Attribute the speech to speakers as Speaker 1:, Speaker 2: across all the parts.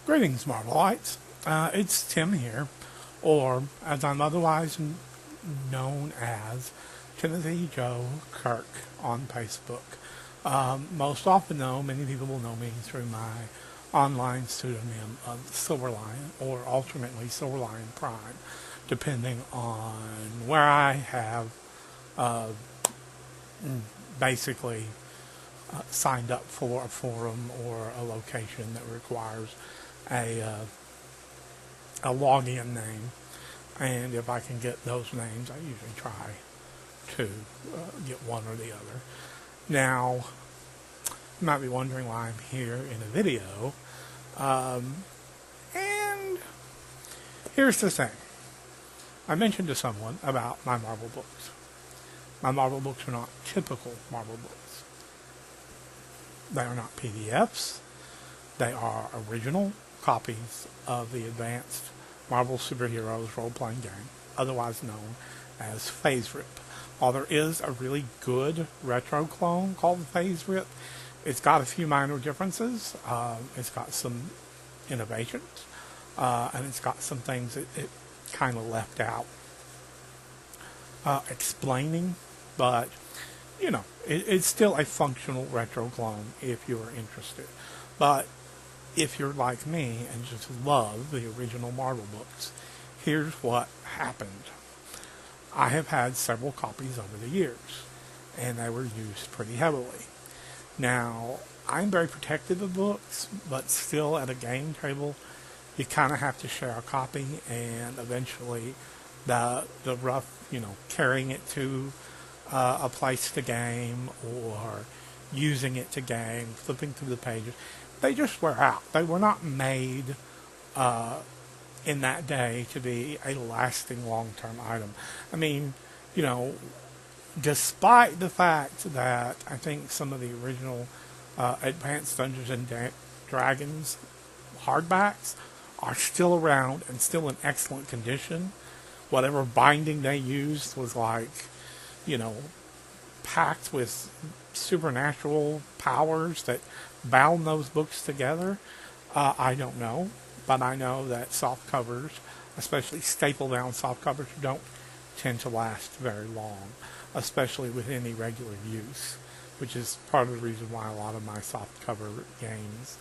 Speaker 1: Greetings, Marvelites. It's Tim here, or as I'm otherwise known as, Timothy Joe Kirk on Facebook. Most often, though, many people will know me through my online pseudonym of Silverlion, or alternately Silverlion Prime, depending on where I have basically signed up for a forum or a location that requires a login name, and if I can get those names, I usually try to get one or the other. Now, you might be wondering why I'm here in a video, and here's the thing. I mentioned to someone about my Marvel books. My Marvel books are not typical Marvel books. They are not PDFs. They are original copies of the Advanced Marvel Superheroes role-playing game, otherwise known as FASERIP. While there is a really good retro clone called FASERIP, it's got a few minor differences. It's got some innovations, and it's got some things that it kind of left out explaining, but you know, it's still a functional retro clone if you're interested. But if you're like me and just love the original Marvel books, here's what happened. I have had several copies over the years, and they were used pretty heavily. Now, I'm very protective of books, but still at a game table, you kind of have to share a copy, and eventually the rough, carrying it to a place to game or using it to game, flipping through the pages, they just wear out. They were not made in that day to be a lasting long-term item. I mean, despite the fact that I think some of the original Advanced Dungeons and Dragons hardbacks are still around and still in excellent condition, whatever binding they used was packed with supernatural powers that bound those books together. I don't know, but I know that soft covers, especially staple down soft covers, don't tend to last very long, especially with any regular use, which is part of the reason why a lot of my soft cover games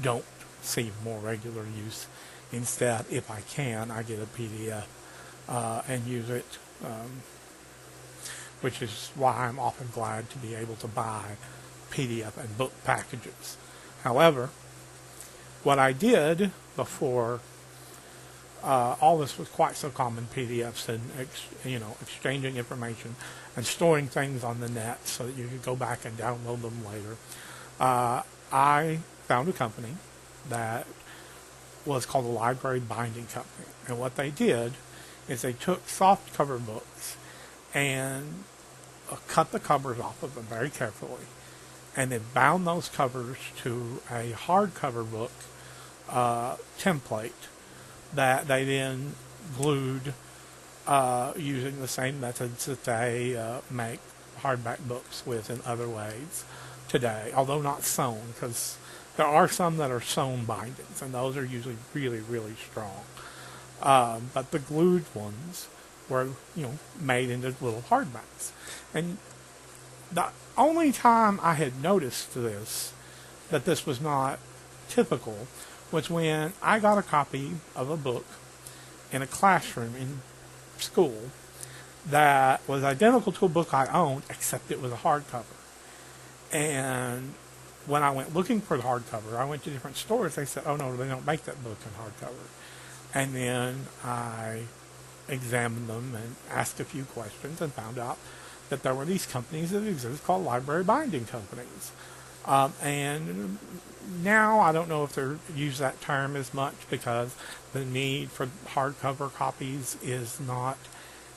Speaker 1: don't see more regular use. Instead, if I can, I get a PDF and use it, which is why I'm often glad to be able to buy PDF and book packages. However, what I did before all this was quite so common, PDFs and exchanging information and storing things on the net so that you could go back and download them later, I found a company that was called the Library Binding Company. And what they did is they took soft cover books and cut the covers off of them very carefully, and then bound those covers to a hardcover book template that they then glued using the same methods that they make hardback books with in other ways today, although not sewn, because there are some that are sewn bindings, and those are usually really, really strong. But the glued ones were, made into little hardbacks. And the only time I had noticed that this was not typical, was when I got a copy of a book in a classroom in school that was identical to a book I owned, except it was a hardcover. And when I went looking for the hardcover, I went to different stores. They said, oh, no, they don't make that book in hardcover. And then I examined them and asked a few questions and found out that there were these companies that exist called library binding companies. And now I don't know if they use that term as much because the need for hardcover copies is not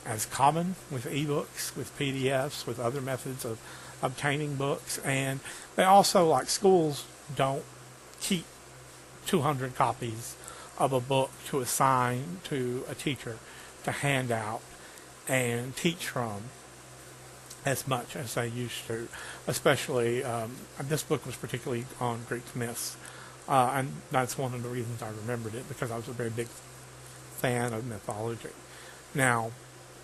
Speaker 1: as common with ebooks, with PDFs, with other methods of obtaining books. And they also, like schools, don't keep 200 copies of a book to assign to a teacher to hand out and teach from as much as they used to. Especially, this book was particularly on Greek myths, And that's one of the reasons I remembered it, because I was a very big fan of mythology. Now,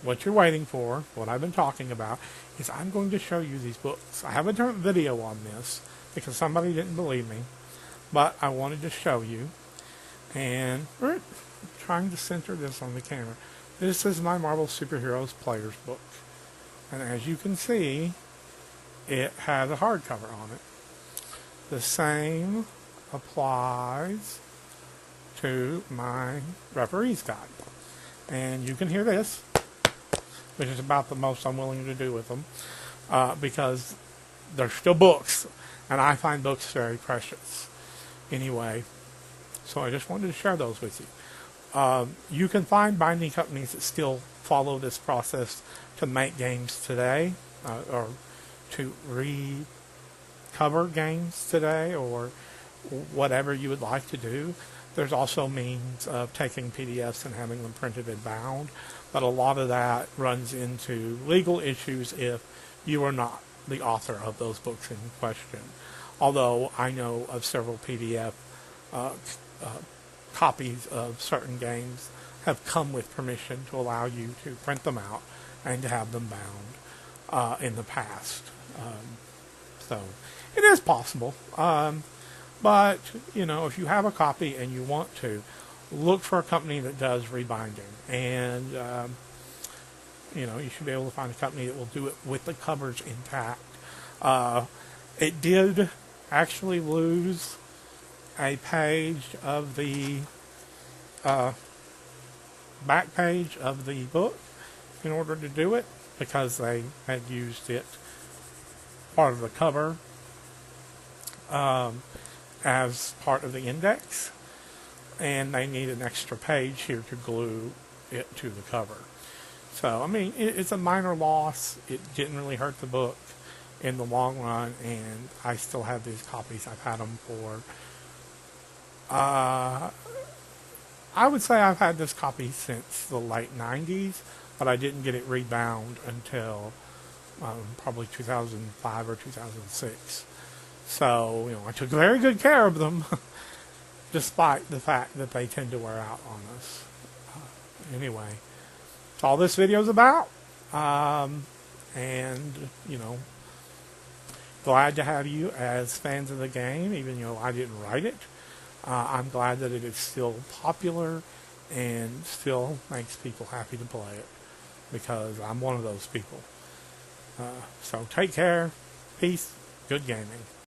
Speaker 1: what you're waiting for, what I've been talking about, is I'm going to show you these books. I haven't done a video on this because somebody didn't believe me, but I wanted to show you. And we're trying to center this on the camera. This is my Marvel Superheroes Players book. And as you can see, it has a hardcover on it. The same applies to my referee's guide. And you can hear this, which is about the most I'm willing to do with them, because they're still books, and I find books very precious. Anyway, so I just wanted to share those with you. You can find binding companies that still follow this process to make games today, or to recover games today, or whatever you would like to do. There's also means of taking PDFs and having them printed and bound, but a lot of that runs into legal issues if you are not the author of those books in question. Although I know of several PDF copies of certain games have come with permission to allow you to print them out and to have them bound in the past. So it is possible. But, you know, if you have a copy and you want to, look for a company that does rebinding. And, you know, you should be able to find a company that will do it with the covers intact. It did actually lose a page of the back page of the book in order to do it, because they had used it, part of the cover, as part of the index, and they need an extra page here to glue it to the cover. So, I mean, it's a minor loss. It didn't really hurt the book in the long run, and I still have these copies. I've had them for, I would say I've had this copy since the late 90s, but I didn't get it rebound until probably 2005 or 2006. So, you know, I took very good care of them, despite the fact that they tend to wear out on us. Anyway, that's all this video is about. And, you know, glad to have you as fans of the game, even though I didn't write it. I'm glad that it is still popular and still makes people happy to play it, because I'm one of those people. So take care, peace, good gaming.